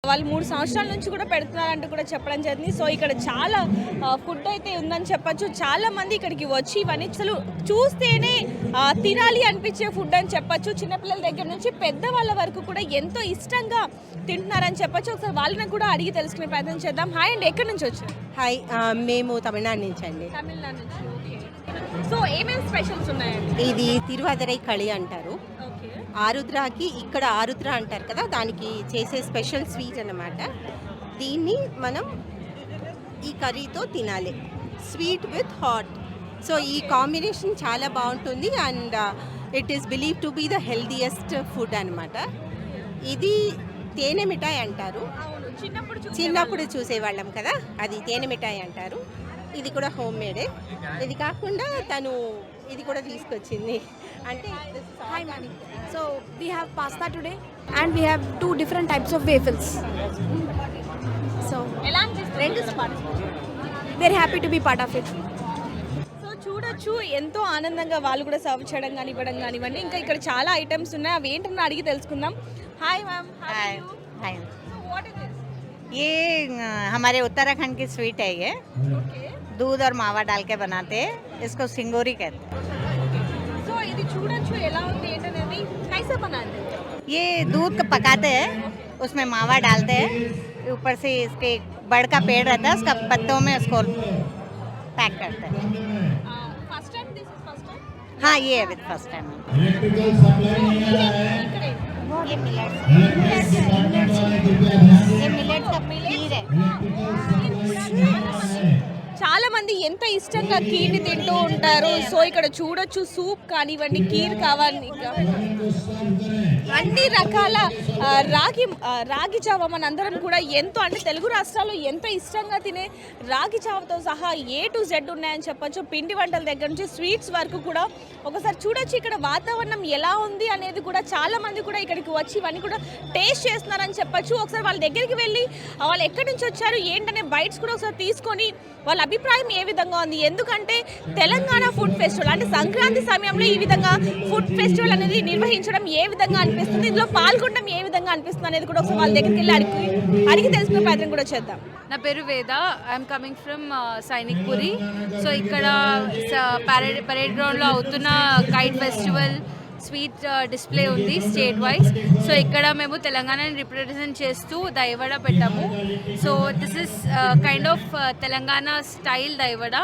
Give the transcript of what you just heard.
వాళ్ళు 3 సంవత్సరాల నుంచి కూడా పెడుతున్నారంటూ కూడా చెప్పడం జరిగింది. సో ఇక్కడ చాలా ఫుడ్ అయితే ఉందని చెప్పొచ్చు. చాలా మంది ఇక్కడికి వచ్చి ఇవన్నీ అసలు చూస్తేనే తినాలి అనిపించే ఫుడ్ అని చెప్పొచ్చు. చిన్నపిల్లల దగ్గర నుంచి పెద్దవాళ్ళ వరకు కూడా ఎంతో ఇష్టంగా తింటున్నారని చెప్పొచ్చు. ఒకసారి వాళ్ళని కూడా అడిగి తెలుసుకునే ప్రయత్నం చేద్దాం. హాయ్ అండి, ఎక్కడి నుంచి వచ్చారు? హాయ్, మేము తమిళనాడు నుంచి అండి. తమిళనాడు నుంచి. ఓకే. సో ఏమేమి స్పెషల్స్ ఉన్నాయండి? ఇది తిరువాదిరై కళి అంటారు. ఓకే. ఆరుద్రాకి ఇక్కడ ఆరుద్ర అంటారు కదా, దానికి చేసే స్పెషల్ స్వీట్ అన్నమాట. దీన్ని మనం ఈ కర్రీతో తినాలి, స్వీట్ విత్ హాట్. సో ఈ కాంబినేషన్ చాలా బాగుంటుంది and it is believe to be the healthiest food అనమాట. ఇది తేనె మిఠాయి అంటారు. చిన్నప్పుడు చూసేవాళ్ళం కదా, అది తేనె మిఠాయి అంటారు. ఇది కూడా హోమ్ మేడే. ఇది కాకుండా తను ఇది కూడా తీసుకొచ్చింది అంటే. Hi ma'am. So we have pasta today and we have 2 different types of waffles. So ఎలా అనిపిస్తుంది? very happy to be part of it. So చూడొచ్చు, ఎంతో ఆనందంగా వాళ్ళు కూడా సర్వ్ చేయడం కానీ ఇవ్వడం కానివ్వండి. ఇంకా ఇక్కడ చాలా ఐటమ్స్ ఉన్నాయి, అవి ఏంటన్నా అడిగి తెలుసుకుందాం. Hi ma'am. Hi hi what is this? ये हमारे उत्तराखंड की स्वीट है ये। ఓకే. दूध और मावा डाल के बनाते हैं, इसको सिंगोरी कहते సో ఇది చూడొచ్చు ఎలా ఉంది ఏంటనేది. కైసా బనాంది? हैं। ये दूध को पकाते हैं, उसमें मावा डालते हैं, ऊपर से इसके बड़ का पेड़ रहता है, उसका पत्तों में उसको पैक करते हैं। First time this is first time? हाँ ये है विद फर्स्ट टाइम। ఇక్కడే ये मिलेट्स ये मिलेट्स का खीर है। చాలా మంది ఎంత ఇష్టంగా కీర్ని తింటూ ఉంటారు. సో ఇక్కడ చూడొచ్చు, సూప్ కానివ్వండి, కీర్ కావాలి, అన్ని రకాల రాగి జావ మనందరం కూడా ఎంతో, అంటే తెలుగు రాష్ట్రాల్లో ఎంతో ఇష్టంగా తినే రాగి జావతో సహా A to Z ఉన్నాయని చెప్పొచ్చు. పిండి వంటల దగ్గర నుంచి స్వీట్స్ వరకు కూడా. ఒకసారి చూడొచ్చు ఇక్కడ వాతావరణం ఎలా ఉంది అనేది కూడా. చాలా మంది కూడా ఇక్కడికి వచ్చి ఇవన్నీ కూడా టేస్ట్ చేస్తున్నారని చెప్పొచ్చు. ఒకసారి వాళ్ళ దగ్గరికి వెళ్ళి వాళ్ళు ఎక్కడి నుంచి వచ్చారు ఏంటనే బైట్స్ కూడా ఒకసారి తీసుకొని వాళ్ళ అభిప్రాయం ఏ విధంగా ఉంది. ఎందుకంటే తెలంగాణ ఫుడ్ ఫెస్టివల్ అంటే సంక్రాంతి సమయంలో ఈ విధంగా ఫుడ్ ఫెస్టివల్ అనేది నిర్వహించడం ఏ విధంగా అనిపిస్తుంది, ఇందులో పాల్గొనడం ఏ విధంగా అనిపిస్తుంది అనేది కూడా ఒకసారి వాళ్ళ దగ్గరికి వెళ్ళి అడిగి తెలుసుకునే ప్రయత్నం కూడా చేద్దాం. నా పేరు Veda. I'm coming from Sainikpuri. So ఇక్కడ పరేడ్ గ్రౌండ్లో అవుతున్న కైట్ ఫెస్టివల్ స్వీట్ డిస్ప్లే ఉంది స్టేట్ వైజ్. సో ఇక్కడ మేము తెలంగాణని రిప్రజెంట్ చేస్తూ దైవడ పెట్టాము. So this is kind of Telangana style దైవడ.